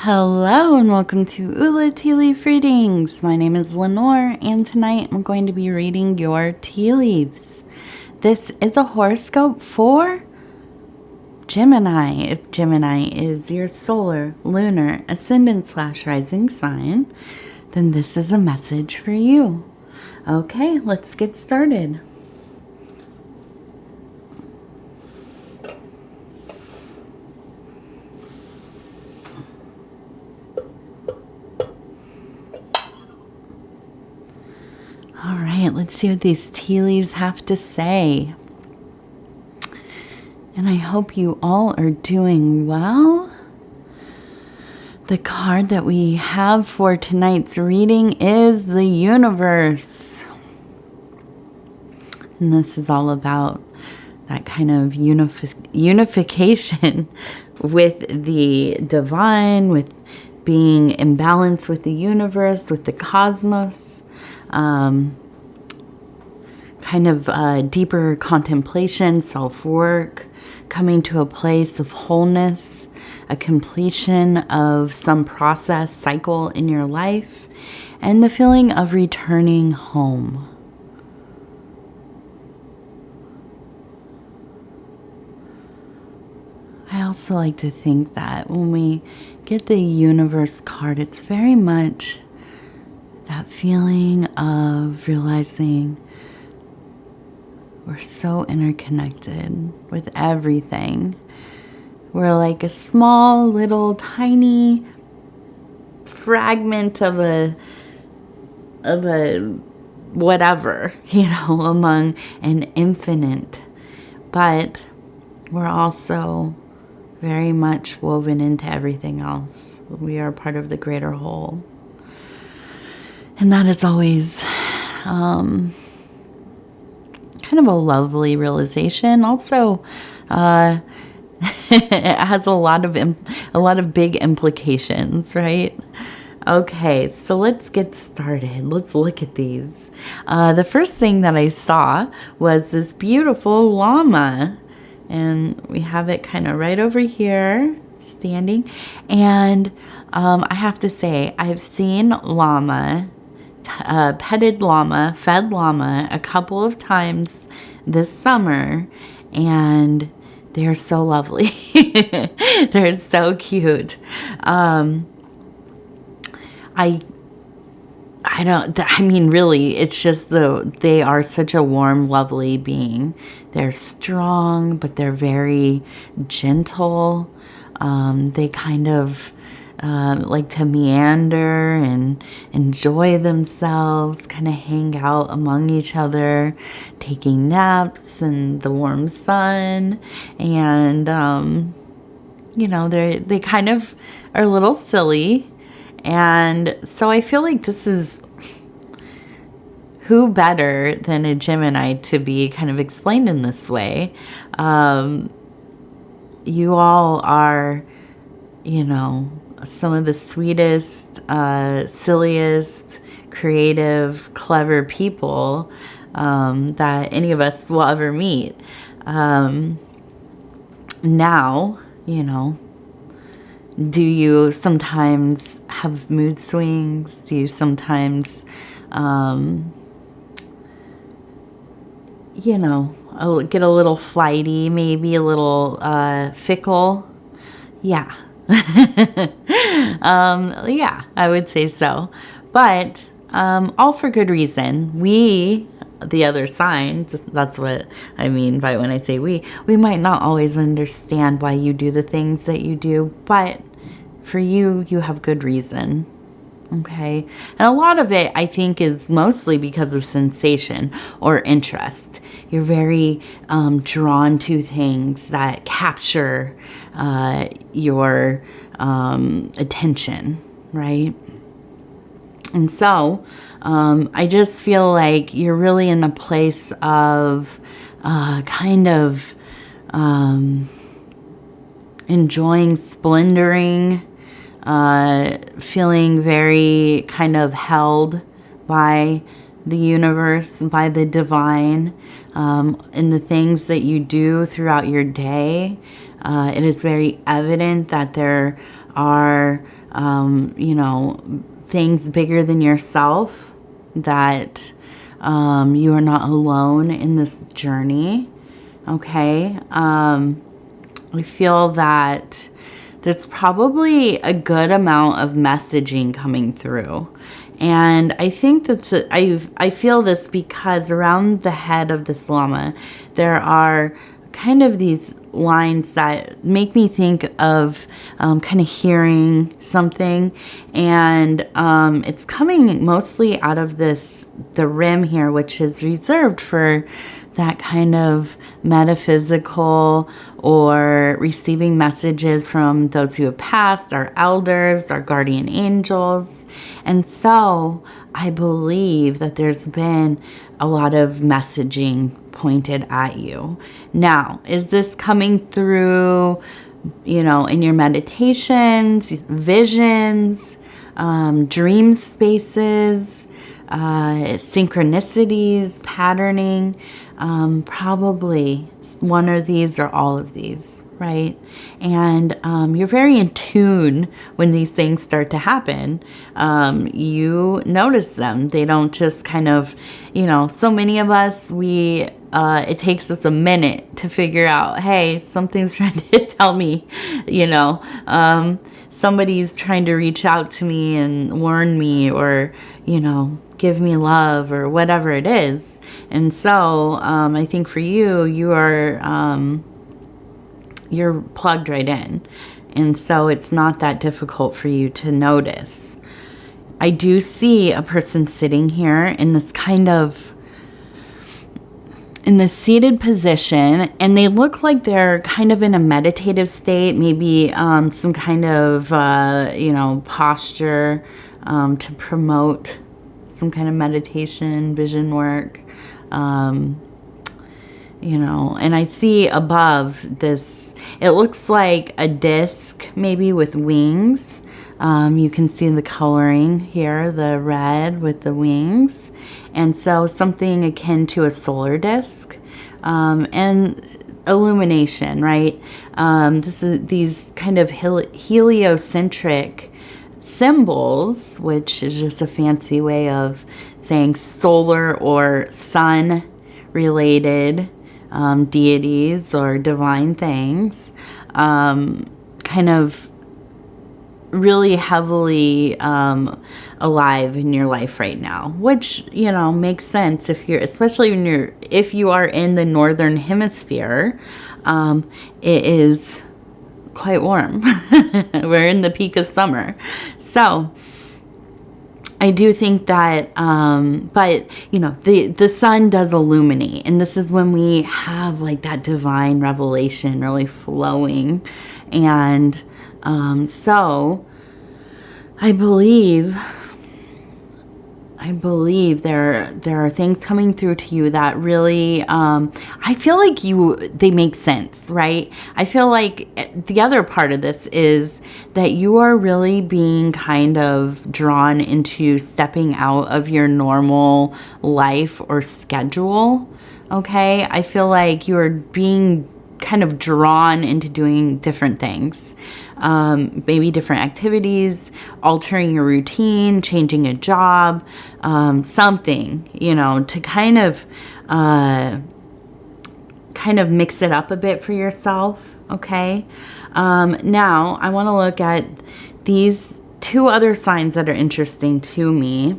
Hello and welcome to Ula Tea Leaf Readings. My name is Lenor and tonight I'm going to be reading your tea leaves. This is a horoscope for Gemini. If Gemini is your solar, lunar, ascendant/rising sign, then this is a message for you. Okay, let's get started. All right, let's see what these tea leaves have to say. And I hope you all are doing well. The card that we have for tonight's reading is the universe. And this is all about that kind of unification with the divine, with being in balance with the universe, with the cosmos. Kind of deeper contemplation, self-work, coming to a place of wholeness, a completion of some process, cycle in your life, and the feeling of returning home. I also like to think that when we get the universe card, it's very much that feeling of realizing we're so interconnected with everything. We're like a small, little, tiny fragment of a whatever, among an infinite. But we're also very much woven into everything else. We are part of the greater whole. And that is always kind of a lovely realization. Also, it has a lot of big implications, right? Okay, so let's get started. Let's look at these. The first thing that I saw was this beautiful llama, and we have it kind of right over here, standing. And I have to say, I've seen llama. Petted llama, fed llama a couple of times this summer, and they're so lovely. They're so cute. Really, it's just they are such a warm, lovely being. They're strong, but they're very gentle. They kind of like to meander and enjoy themselves, kind of hang out among each other, taking naps in the warm sun. And, they kind of are a little silly. And so I feel like this is who better than a Gemini to be kind of explained in this way. You all are, some of the sweetest, silliest, creative, clever people that any of us will ever meet. Now, do you sometimes have mood swings? Do you sometimes, get a little flighty, maybe a little fickle? Yeah. Yeah, I would say so. But all for good reason. We, the other signs, that's what I mean by when I say we might not always understand why you do the things that you do, but for you have good reason. Okay? And a lot of it, I think, is mostly because of sensation or interest. You're very drawn to things that capture your attention, right? And so I just feel like you're really in a place of kind of enjoying splendoring, feeling very kind of held by the universe, by the divine, in the things that you do throughout your day. It is very evident that there are, you know, things bigger than yourself, that you are not alone in this journey. Okay. I feel that there's probably a good amount of messaging coming through. And I think that's, I feel this because around the head of this llama, there are kind of these lines that make me think of kind of hearing something. And it's coming mostly out of the rim here, which is reserved for that kind of metaphysical or receiving messages from those who have passed, our elders, our guardian angels. And so I believe that there's been a lot of messaging pointed at you. Now, is this coming through, you know, in your meditations, visions, dream spaces, synchronicities, patterning? Probably one of these or all of these, right? And you're very in tune when these things start to happen. You notice them. They don't just kind of, you know, so many of us, it takes us a minute to figure out, hey, something's trying to tell me, you know, somebody's trying to reach out to me and warn me, or, you know, give me love, or whatever it is. And so I think for you, you're plugged right in. And so it's not that difficult for you to notice. I do see a person sitting here in this kind of, in this seated position, and they look like they're kind of in a meditative state, maybe some kind of, you know, posture to promote some kind of meditation, vision work, you know. And I see above this, it looks like a disc, maybe with wings. You can see the coloring here, the red with the wings. And so something akin to a solar disc, and illumination, right? This is these kind of heliocentric symbols, which is just a fancy way of saying solar or sun related deities or divine things, kind of really heavily alive in your life right now, which, you know, makes sense if you're, especially when if you are in the northern hemisphere. It is quite warm. We're in the peak of summer. So I do think that, but, you know, the sun does illuminate. And this is when we have like that divine revelation really flowing. And so I believe there are things coming through to you that really, I feel like they make sense, right? I feel like the other part of this is that you are really being kind of drawn into stepping out of your normal life or schedule, okay? I feel like you are being kind of drawn into doing different things. Maybe different activities, altering your routine, changing a job, something, you know, to kind of mix it up a bit for yourself, okay? Now, I want to look at these two other signs that are interesting to me.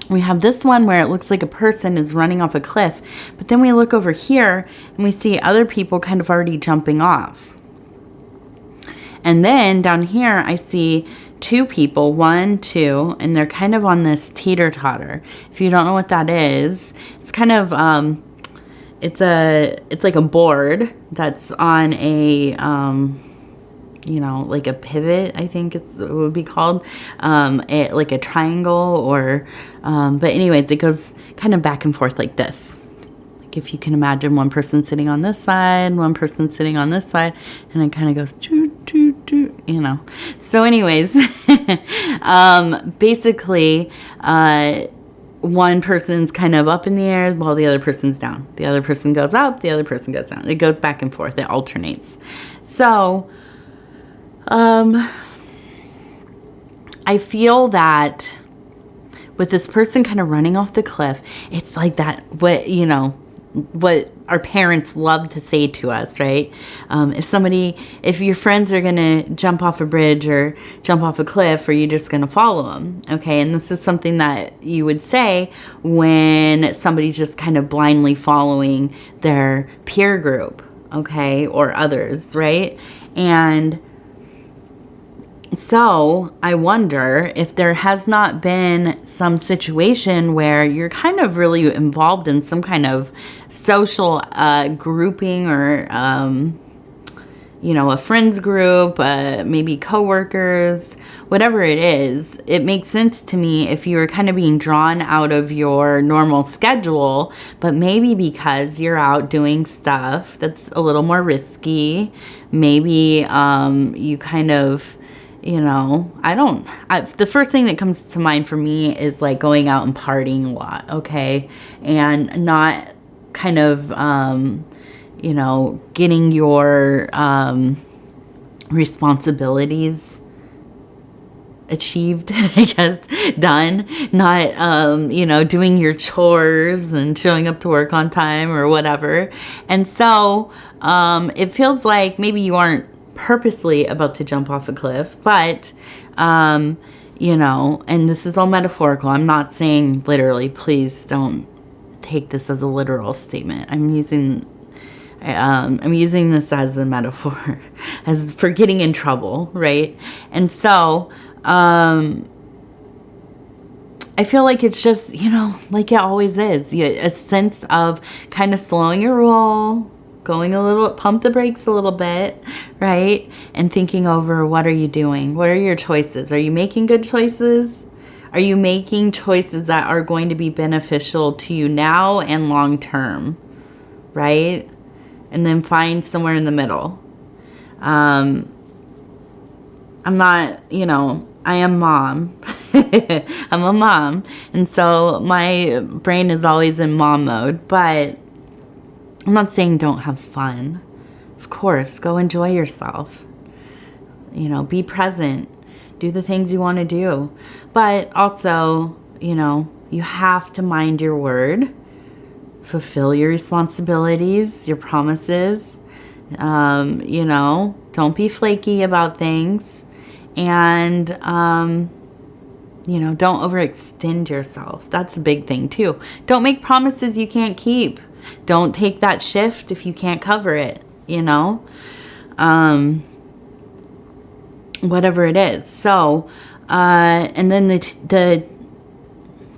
We have this one where it looks like a person is running off a cliff, but then we look over here and we see other people kind of already jumping off. And then down here, I see two people, 1, 2, and they're kind of on this teeter-totter. If you don't know what that is, it's kind of, it's like a board that's on a, you know, like a pivot, I think it would be called, like a triangle, or, but anyways, it goes kind of back and forth like this. If you can imagine one person sitting on this side, one person sitting on this side, and it kind of goes toot, toot, toot, you know. So anyways, basically, one person's kind of up in the air while the other person's down. The other person goes up, the other person goes down. It goes back and forth. It alternates. So I feel that with this person kind of running off the cliff, it's like that, what our parents love to say to us, right? If your friends are going to jump off a bridge or jump off a cliff, are you just going to follow them? Okay. And this is something that you would say when somebody's just kind of blindly following their peer group, okay, or others, right? And so I wonder if there has not been some situation where you're kind of really involved in some kind of social grouping or, a friends group, maybe coworkers, whatever it is. It makes sense to me if you were kind of being drawn out of your normal schedule, but maybe because you're out doing stuff that's a little more risky. Maybe you kind of... the first thing that comes to mind for me is like going out and partying a lot, okay? And not kind of, getting your responsibilities achieved, I guess, done. Not, doing your chores and showing up to work on time or whatever. And so it feels like maybe you aren't purposely about to jump off a cliff, but and this is all metaphorical. I'm not saying literally. Please don't take this as a literal statement. I'm using this as a metaphor, as for getting in trouble, right? And so I feel like it's just, like it always is, a sense of kind of slowing your roll, going a little, pump the brakes a little bit, right? And thinking over, what are you doing? What are your choices? Are you making good choices? Are you making choices that are going to be beneficial to you now and long term, right? And then find somewhere in the middle. I'm not, I am mom. I'm a mom. And so my brain is always in mom mode, but I'm not saying don't have fun. Of course, go enjoy yourself. Be present. Do the things you want to do. But also, you have to mind your word. Fulfill your responsibilities, your promises. Don't be flaky about things. And, don't overextend yourself. That's a big thing too. Don't make promises you can't keep. Don't take that shift if you can't cover it, whatever it is. So, and then the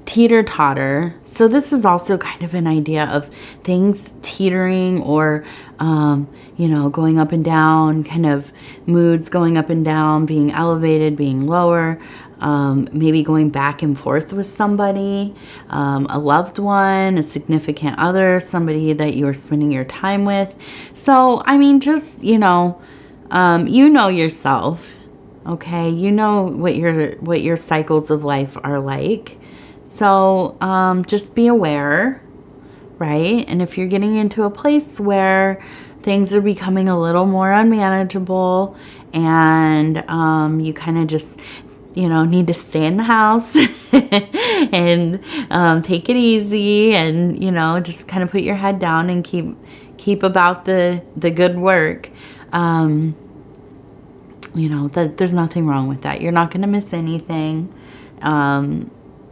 teeter-totter. So this is also kind of an idea of things teetering or, going up and down, kind of moods going up and down, being elevated, being lower. Maybe going back and forth with somebody, a loved one, a significant other, somebody that you are spending your time with. So, just, yourself, okay? You know what your cycles of life are like. So, just be aware, right? And if you're getting into a place where things are becoming a little more unmanageable and you kind of just... need to stay in the house and take it easy and, just kind of put your head down and keep about the good work. There's nothing wrong with that. You're not going to miss anything.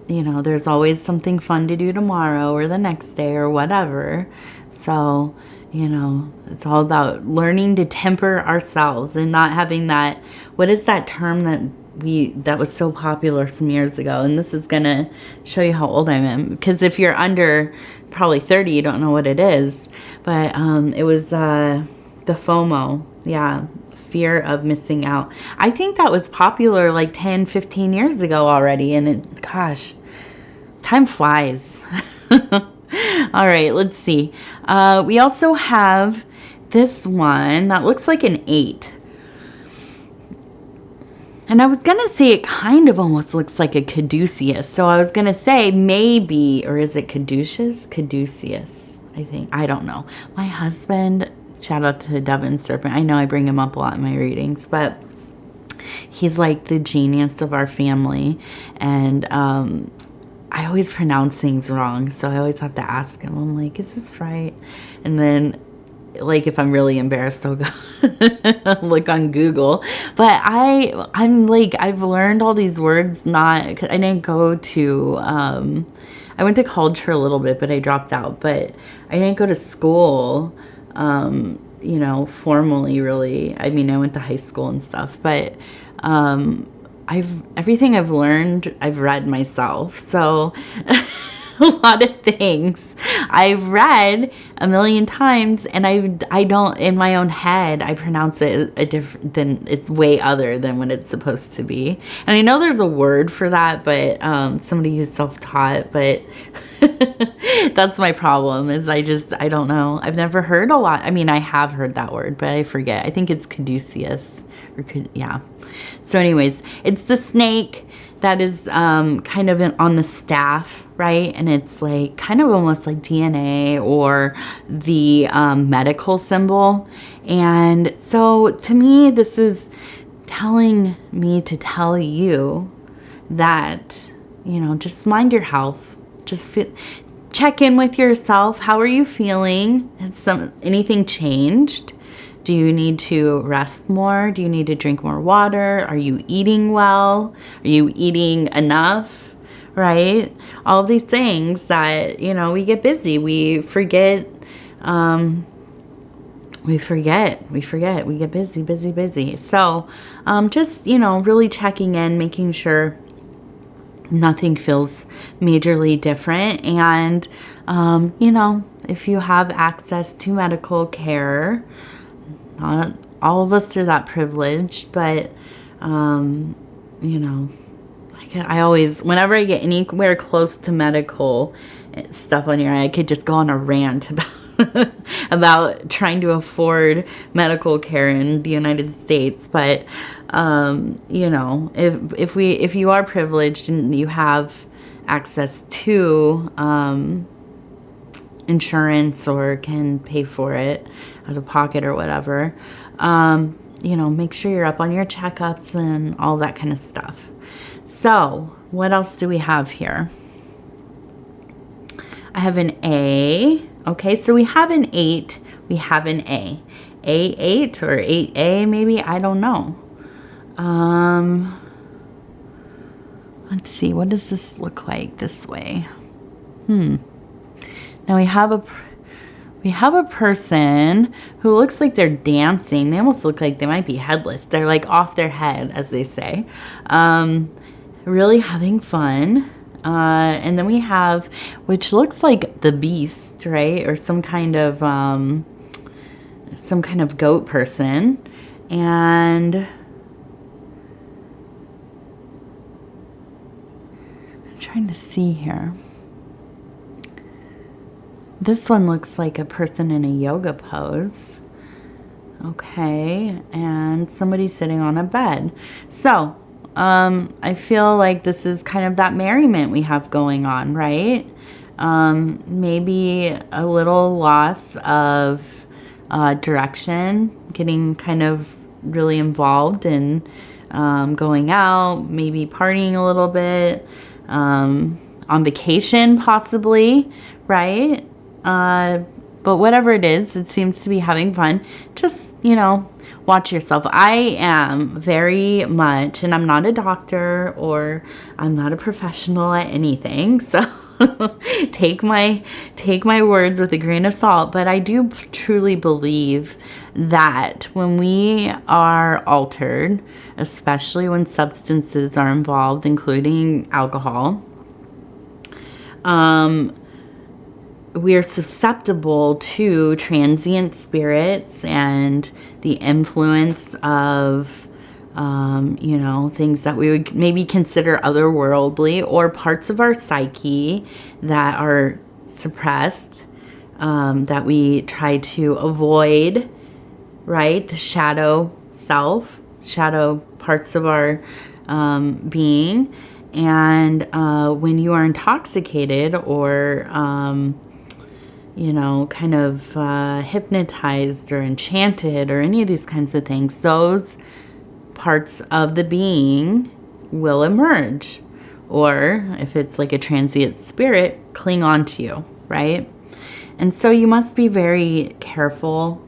There's always something fun to do tomorrow or the next day or whatever. So, it's all about learning to temper ourselves and not having that, what is that term that was so popular some years ago? And this is going to show you how old I am, because if you're under probably 30, you don't know what it is. But it was the FOMO. Yeah, fear of missing out. I think that was popular like 10, 15 years ago already. And gosh, time flies. All right, let's see. We also have this one that looks like an 8. And I was going to say it kind of almost looks like a caduceus. So I was going to say maybe, or is it caduceus? Caduceus, I think. I don't know. My husband, shout out to Devin Serpent. I know I bring him up a lot in my readings, but He's like the genius of our family. And I always pronounce things wrong, so I always have to ask him. I'm like, is this right? And then, like, if I'm really embarrassed, I'll go look on Google. But I'm like, I've learned all these words. I didn't go to, I went to college for a little bit, but I dropped out. But I didn't go to school, you know, formally, really. I mean, I went to high school and stuff, but everything I've learned, I've read myself. So a lot of things I've read a million times, and I don't, in my own head, I pronounce it a different, than it's way other than what it's supposed to be. And I know there's a word for that, but somebody who's self-taught, but that's my problem, is I don't know. I've never heard a lot. I mean, I have heard that word, but I forget. I think it's caduceus, yeah. So anyways, it's the snake that is kind of on the staff, right? And it's like kind of almost like DNA or the medical symbol. And so to me, this is telling me to tell you that, you know, just mind your health. Just check in with yourself. How are you feeling? Has anything changed? Do you need to rest more? Do you need to drink more water? Are you eating well? Are you eating enough? Right? All of these things that, you know, we get busy. We forget. We get busy. So just, you know, really checking in, making sure nothing feels majorly different. And, you know, if you have access to medical care, not all of us are that privileged, but, you know, I always, whenever I get anywhere close to medical stuff on here, I could just go on a rant about, about trying to afford medical care in the United States. But, you know, if you are privileged and you have access to, insurance or can pay for it out of pocket or whatever, you know, make sure you're up on your checkups and all that kind of stuff. So what else do we have here? I have an A. Okay, so we have an 8. We have an A. A8 or 8A maybe, I don't know. Let's see, what does this look like this way? Now we have a person who looks like they're dancing. They almost look like they might be headless. They're like off their head, as they say. Really having fun. And then we have, which looks like the beast, right? Or some kind of goat person. And I'm trying to see here. This one looks like a person in a yoga pose. Okay, and somebody sitting on a bed. So, I feel like this is kind of that merriment we have going on, right? Maybe a little loss of direction, getting kind of really involved in going out, maybe partying a little bit, on vacation possibly, right? But whatever it is, it seems to be having fun. Just, you know, watch yourself. I am very much, and I'm not a doctor or I'm not a professional at anything. So take my words with a grain of salt. But I do truly believe that when we are altered, especially when substances are involved, including alcohol, we are susceptible to transient spirits and the influence of, you know, things that we would maybe consider otherworldly, or parts of our psyche that are suppressed, that we try to avoid, right? The shadow self, shadow parts of our being. And when you are intoxicated or you know, kind of hypnotized or enchanted or any of these kinds of things, those parts of the being will emerge. Or if it's like a transient spirit, cling on to you, right? And so you must be very careful,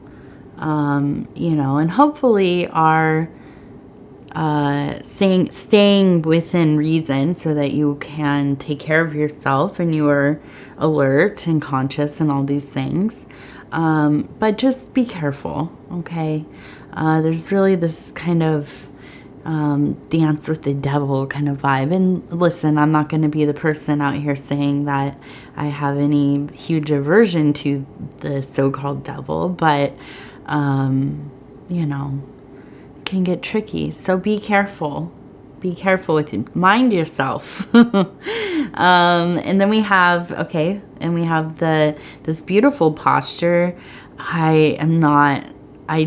and hopefully are staying within reason so that you can take care of yourself and you are alert and conscious and all these things. But just be careful, okay? There's really this kind of dance with the devil kind of vibe. And listen, I'm not going to be the person out here saying that I have any huge aversion to the so-called devil, but, can get tricky. So be careful. Be careful with it. Mind yourself. And then we have, this beautiful posture. I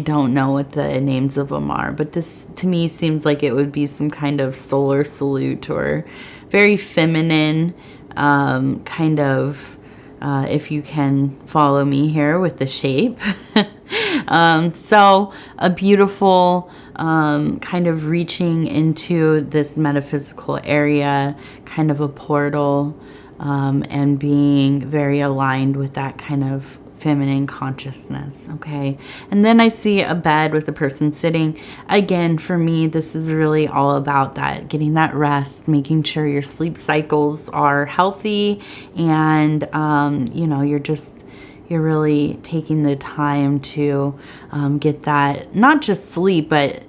don't know what the names of them are, but this to me seems like it would be some kind of solar salute or very feminine kind of, if you can follow me here with the shape. So a beautiful kind of reaching into this metaphysical area, kind of a portal, and being very aligned with that kind of feminine consciousness, okay? And then I see a bed with a person sitting. Again, for me, this is really all about that, getting that rest, making sure your sleep cycles are healthy, and, you're really taking the time to get that, not just sleep, but,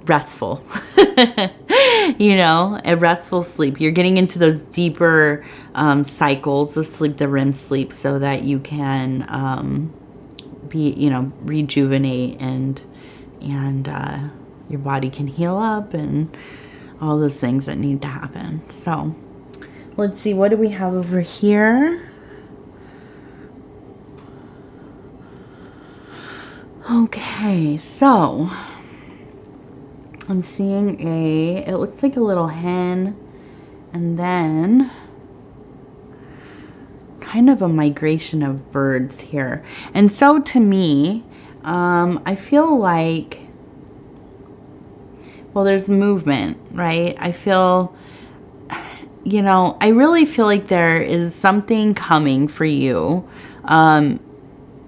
restful, a restful sleep. You're getting into those deeper cycles of sleep, the REM sleep, so that you can rejuvenate and your body can heal up and all those things that need to happen. So let's see, what do we have over here? Okay, so I'm seeing it looks like a little hen, and then kind of a migration of birds here. And so to me, I feel like, well, there's movement, right? I feel, I really feel like there is something coming for you,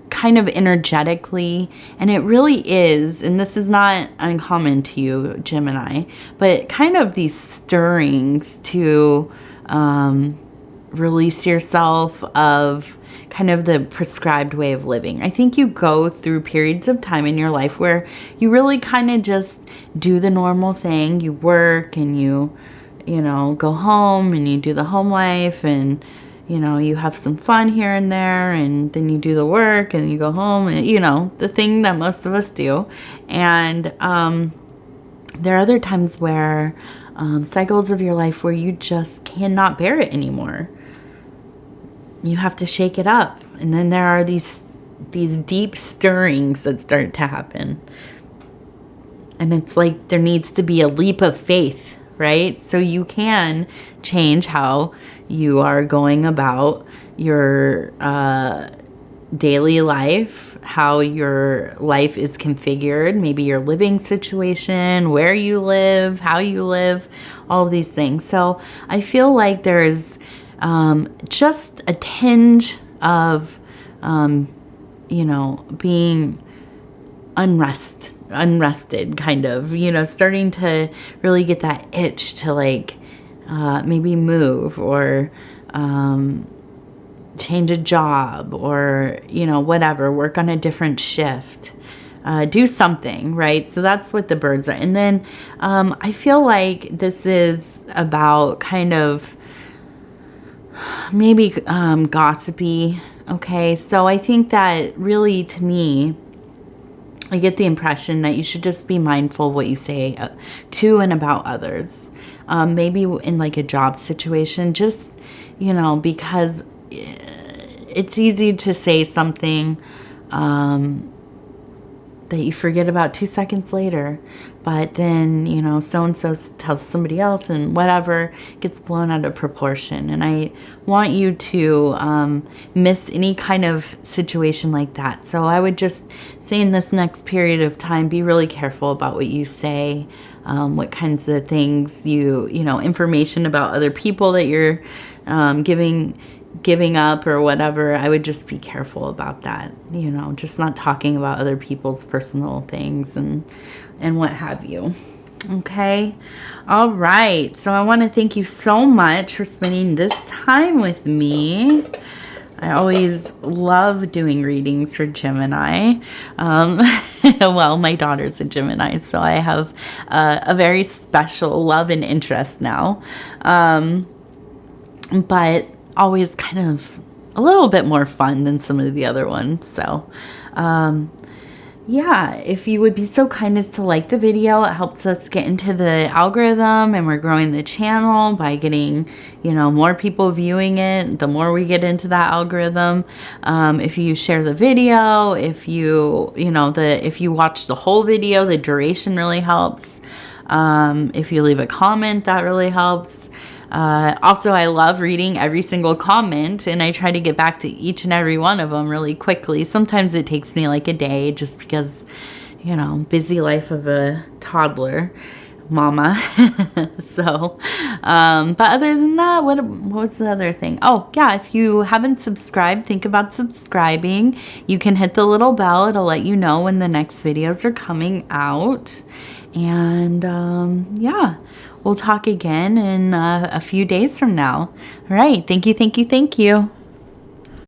kind of energetically, and it really is, and this is not uncommon to you, Gemini, but kind of these stirrings to release yourself of kind of the prescribed way of living. I think you go through periods of time in your life where you really kind of just do the normal thing. You work and you go home and you do the home life, and you have some fun here and there, and then you do the work and you go home, and the thing that most of us do. And there are other times where cycles of your life where you just cannot bear it anymore. You have to shake it up, and then there are these deep stirrings that start to happen, and it's like there needs to be a leap of faith, right? So you can change how you are going about your daily life, how your life is configured, maybe your living situation, where you live, how you live, all of these things. So I feel like there is just a tinge of, being unrested, kind of, starting to really get that itch to maybe move or change a job or, whatever, work on a different shift, do something, right? So that's what the birds are. And then I feel like this is about kind of maybe gossipy, okay? So I think that really, to me, I get the impression that you should just be mindful of what you say to and about others. Maybe in a job situation, just, because it's easy to say something, that you forget about 2 seconds later. But then, you know, so-and-so tells somebody else and whatever gets blown out of proportion. And I want you to miss any kind of situation like that. So I would just say in this next period of time, be really careful about what you say, what kinds of things you know, information about other people that you're giving up or whatever. I would just be careful about that, you know, just not talking about other people's personal things and what have you. Okay. All right. So I want to thank you so much for spending this time with me. I always love doing readings for Gemini. Well, my daughter's a Gemini, so I have a very special love and interest now. But always kind of a little bit more fun than some of the other ones. So, yeah, if you would be so kind as to like the video, it helps us get into the algorithm, and we're growing the channel by getting, you know, more people viewing it. The more we get into that algorithm, if you share the video, if you know, if you watch the whole video, the duration really helps. If you leave a comment, that really helps. Also, I love reading every single comment, and I try to get back to each and every one of them really quickly. Sometimes it takes me like a day just because, you know, busy life of a toddler mama. So, but other than that, what was the other thing? Oh, yeah, if you haven't subscribed, think about subscribing. You can hit the little bell. It'll let you know when the next videos are coming out. And, yeah. We'll talk again in a few days from now. All right. Thank you, thank you, thank you.